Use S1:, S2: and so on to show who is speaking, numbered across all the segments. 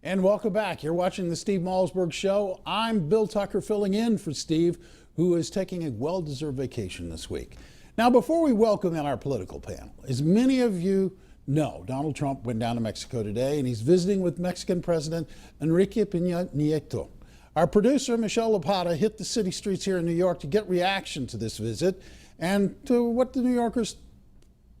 S1: And welcome back. You're watching the Steve Malzberg Show. I'm Bill Tucker filling in for Steve, who is taking a well-deserved vacation this week. Now, before we welcome in our political panel, as many of you know, Donald Trump went down to Mexico today, and he's visiting with Mexican President Enrique Peña Nieto. Our producer, Michelle Lapata, hit the city streets here in New York to get reaction to this visit and to what the New Yorkers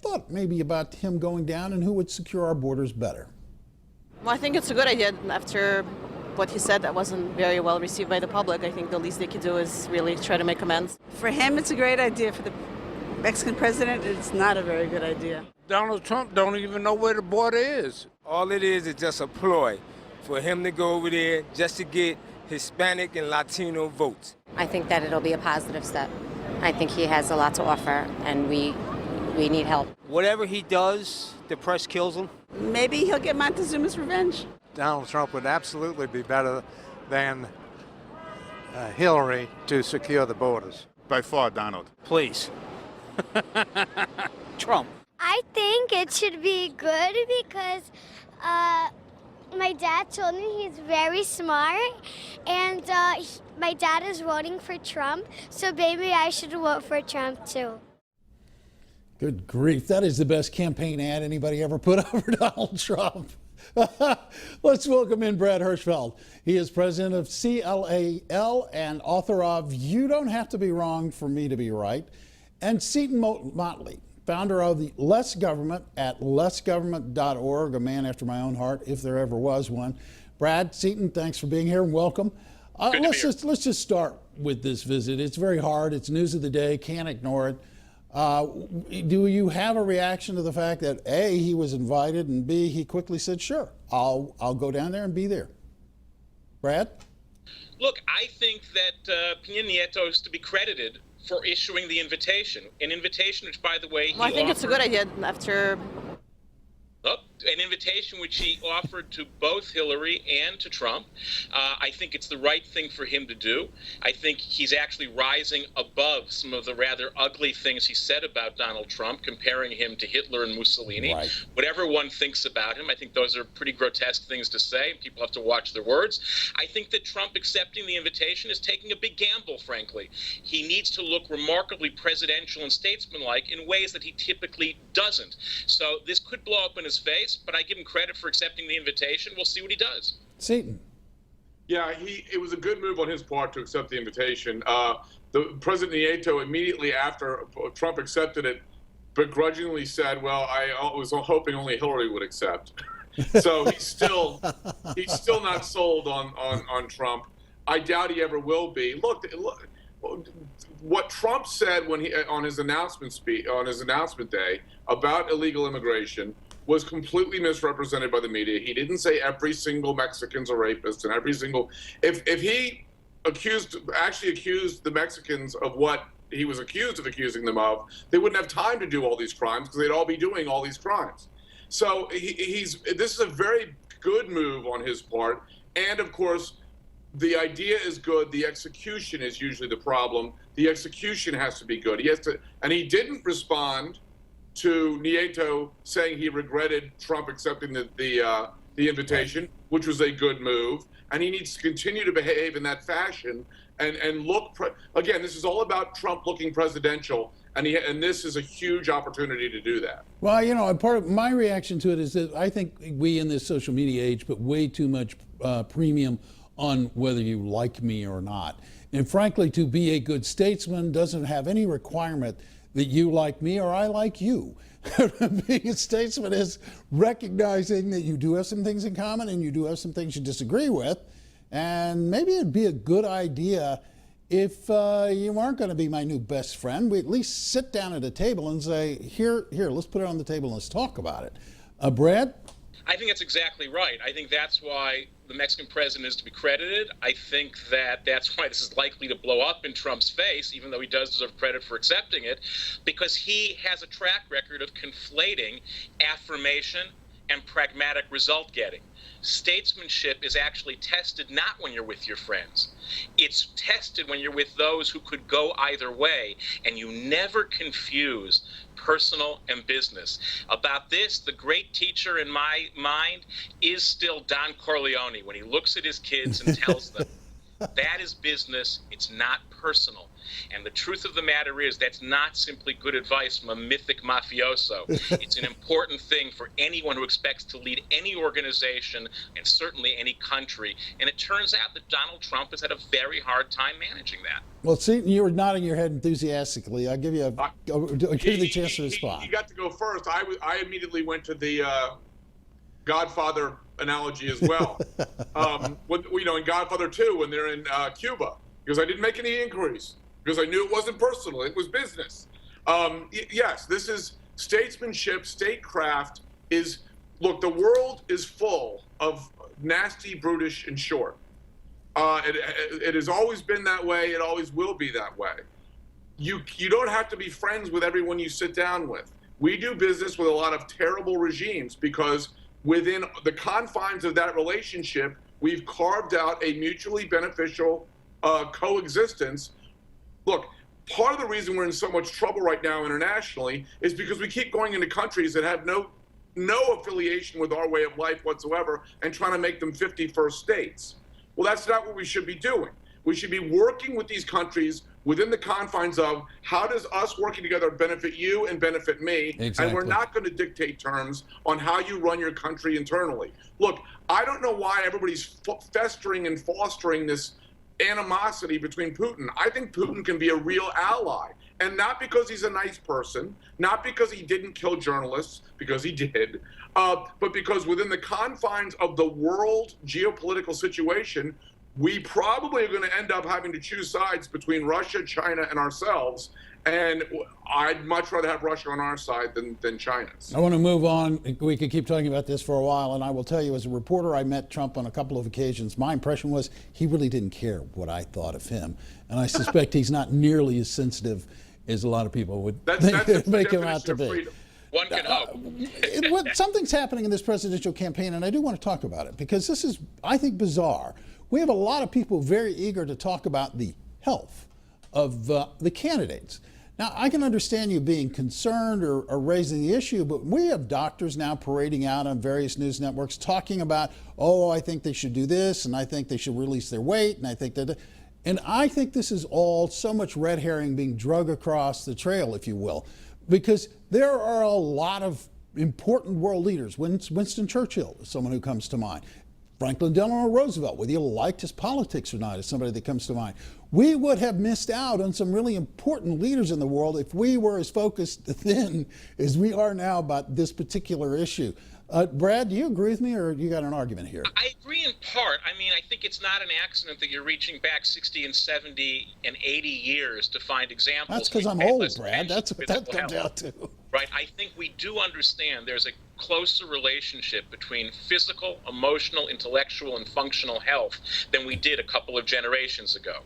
S1: thought maybe about him going down and who would secure our borders better.
S2: Well, I think it's a good idea. After what he said that wasn't very well received by the public, I think the least they could do is really try to make amends.
S3: For him, it's a great idea. For the Mexican president, it's not a very good idea.
S4: Donald Trump don't even know where the border is.
S5: All it is just a ploy for him to go over there just to get Hispanic and Latino votes.
S6: I think that it'll be a positive step. I think he has a lot to offer, and we need help.
S7: Whatever he does, the press kills him.
S3: Maybe he'll get Montezuma's revenge.
S8: Donald Trump would absolutely be better than Hillary to secure the borders.
S9: By far, Donald.
S7: Please. Trump.
S10: I think it should be good because my dad told me he's very smart, and my dad is voting for Trump, so maybe I should vote for Trump too.
S1: Good grief, that is the best campaign ad anybody ever put over Donald Trump. Let's welcome in Brad Hirschfield. He is president of CLAL and author of You Don't Have to Be Wrong for Me to Be Right, and Seton Motley, founder of the Less Government at lessgovernment.org, a man after my own heart, if there ever was one. Brad, Seton, thanks for being here and welcome. Let's just start with this visit. It's very hard. It's news of the day. Can't ignore it. Do you have a reaction to the fact that A, he was invited, and B, he quickly said, sure, I'll go down there and be there? Brad?
S11: Look, I think that Peña Nieto is to be credited for issuing the invitation. An invitation which, by the way,
S2: Well, I think it's a good idea after...
S11: an invitation which he offered to both Hillary and to Trump. I think it's the right thing for him to do. I think he's actually rising above some of the rather ugly things he said about Donald Trump, comparing him to Hitler and Mussolini. Right. Whatever one thinks about him, I think those are pretty grotesque things to say. People have to watch their words. I think that Trump accepting the invitation is taking a big gamble, frankly. He needs to look remarkably presidential and statesmanlike in ways that he typically doesn't. So this could blow up in his face, but I give him credit for accepting the invitation. We'll see what he does.
S1: Seton.
S9: Yeah, it was a good move on his part to accept the invitation. The President Nieto, immediately after Trump accepted it, begrudgingly said, well, I was hoping only Hillary would accept. So he's still not sold on Trump. I doubt he ever will be. Look, what Trump said when on his announcement day about illegal immigration was completely misrepresented by the media. He didn't say every single Mexican's a rapist and every single... If he actually accused the Mexicans of what he was accused of accusing them of, they wouldn't have time to do all these crimes because they'd all be doing all these crimes. So this is a very good move on his part. And of course, the idea is good. The execution is usually the problem. The execution has to be good. And he didn't respond to Nieto saying he regretted Trump accepting the invitation, which was a good move. And he needs to continue to behave in that fashion and look, again, this is all about Trump looking presidential, and this is a huge opportunity to do that.
S1: Well, you know, part of my reaction to it is that I think we in this social media age put way too much premium on whether you like me or not. And frankly, to be a good statesman doesn't have any requirement that you like me or I like you. Being a statesman is recognizing that you do have some things in common and you do have some things you disagree with. And maybe it'd be a good idea if you aren't going to be my new best friend, we at least sit down at a table and say, here, let's put it on the table and let's talk about it. Brad?
S11: I think that's exactly right. I think that's why the Mexican president is to be credited. I think that's why this is likely to blow up in Trump's face, even though he does deserve credit for accepting it, because he has a track record of conflating affirmation and pragmatic result getting. Statesmanship is actually tested not when you're with your friends. It's tested when you're with those who could go either way, and you never confuse personal and business. About this, the great teacher in my mind is still Don Corleone when he looks at his kids and tells them, that is business, it's not personal. And the truth of the matter is that's not simply good advice from a mythic mafioso. It's an important thing for anyone who expects to lead any organization and certainly any country. And it turns out that Donald Trump has had a very hard time managing that.
S1: Well, Seton, you were nodding your head enthusiastically. I'll give you I'll give you the chance to respond.
S9: You got to go first. I immediately went to the Godfather analogy as well. In Godfather 2, when they're in Cuba, because I didn't make any inquiries, because I knew it wasn't personal, it was business. Yes, this is statesmanship, statecraft look, the world is full of nasty, brutish, and short. It has always been that way, it always will be that way. You don't have to be friends with everyone you sit down with. We do business with a lot of terrible regimes because within the confines of that relationship, we've carved out a mutually beneficial coexistence. Look, part of the reason we're in so much trouble right now internationally is because we keep going into countries that have no affiliation with our way of life whatsoever and trying to make them 51st states. Well, that's not what we should be doing. We should be working with these countries within the confines of how does us working together benefit you and benefit me?
S1: Exactly.
S9: And we're not going to dictate terms on how you run your country internally. Look, I don't know why everybody's festering and fostering this animosity between Putin. I think Putin can be a real ally. And not because he's a nice person, not because he didn't kill journalists, because he did, but because within the confines of the world geopolitical situation, we probably are going to end up having to choose sides between Russia, China, and ourselves. And I'd much rather have Russia on our side than China's.
S1: I want to move on. We could keep talking about this for a while. And I will tell you, as a reporter, I met Trump on a couple of occasions. My impression was he really didn't care what I thought of him. And I suspect he's not nearly as sensitive as a lot of people would make him out to be.
S11: One can hope.
S1: Something's happening in this presidential campaign, and I do want to talk about it because this is, I think, bizarre. We have a lot of people very eager to talk about the health of the candidates. Now, I can understand you being concerned or raising the issue, but we have doctors now parading out on various news networks talking about, oh, I think they should do this, and I think they should release their weight, and I think that. And I think this is all so much red herring being drug across the trail, if you will, because there are a lot of important world leaders. Winston Churchill is someone who comes to mind. Franklin Delano Roosevelt, whether you liked his politics or not, is somebody that comes to mind. We would have missed out on some really important leaders in the world if we were as focused then as we are now about this particular issue. Brad, do you agree with me, or you got an argument here?
S11: I agree in part. I mean, I think it's not an accident that you're reaching back 60 and 70 and 80 years to find examples.
S1: That's because I'm old, Brad. That's what that comes out to.
S11: Right. I think we do understand there's a closer relationship between physical, emotional, intellectual, and functional health than we did a couple of generations ago.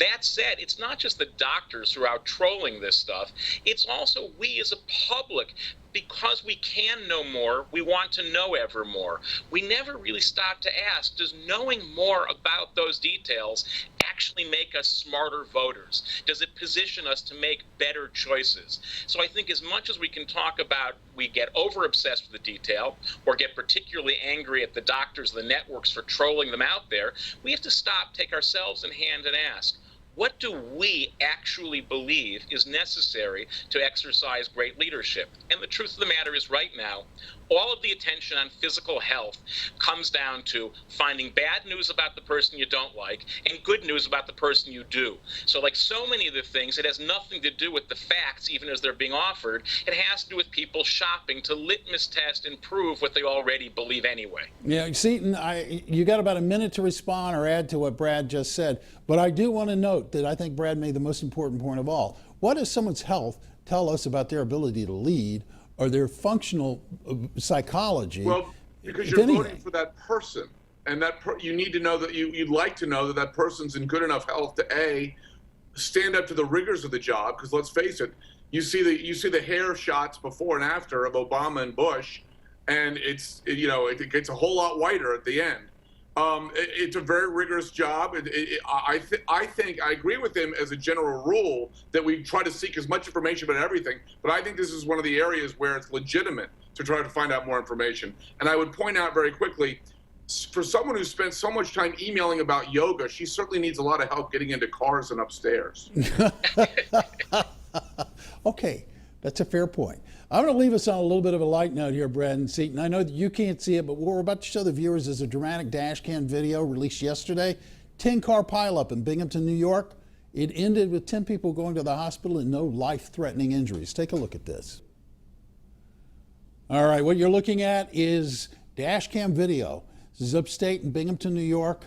S11: That said, it's not just the doctors who are out trolling this stuff. It's also we as a public. Because we can know more, we want to know ever more. We never really stop to ask, does knowing more about those details actually make us smarter voters? Does it position us to make better choices? So I think as much as we can talk about we get over-obsessed with the detail or get particularly angry at the doctors, the networks for trolling them out there, we have to stop, take ourselves in hand and ask, what do we actually believe is necessary to exercise great leadership? And the truth of the matter is right now, all of the attention on physical health comes down to finding bad news about the person you don't like and good news about the person you do. So like so many of the things, it has nothing to do with the facts, even as they're being offered. It has to do with people shopping to litmus test and prove what they already believe anyway.
S1: Yeah, Seton, you got about a minute to respond or add to what Brad just said. But I do want to note that I think Brad made the most important point of all. What does someone's health tell us about their ability to lead or their functional psychology?
S9: Well, because you're voting for that person, and you need to know that you'd like to know that that person's in good enough health to A, stand up to the rigors of the job. Because let's face it, you see the hair shots before and after of Obama and Bush, and it gets a whole lot whiter at the end. It's a very rigorous job. I think I agree with him as a general rule that we try to seek as much information about everything, but I think this is one of the areas where it's legitimate to try to find out more information. And I would point out very quickly, for someone who spent so much time emailing about yoga, she certainly needs a lot of help getting into cars and upstairs.
S1: Okay, that's a fair point. I'm going to leave us on a little bit of a light note here, Brad Seton. I know that you can't see it, but what we're about to show the viewers is a dramatic dash cam video released yesterday. 10-car pileup in Binghamton, New York. It ended with 10 people going to the hospital and no life-threatening injuries. Take a look at this. All right, what you're looking at is dash cam video. This is upstate in Binghamton, New York.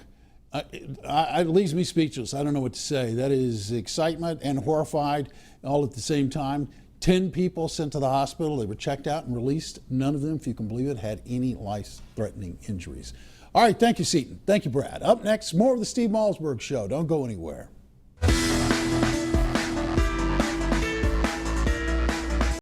S1: It leaves me speechless. I don't know what to say. That is excitement and horrified all at the same time. 10 people sent to the hospital. They were checked out and released. None of them, if you can believe it, had any life-threatening injuries. All right, thank you, Seton. Thank you, Brad. Up next, more of the Steve Malzberg Show. Don't go anywhere.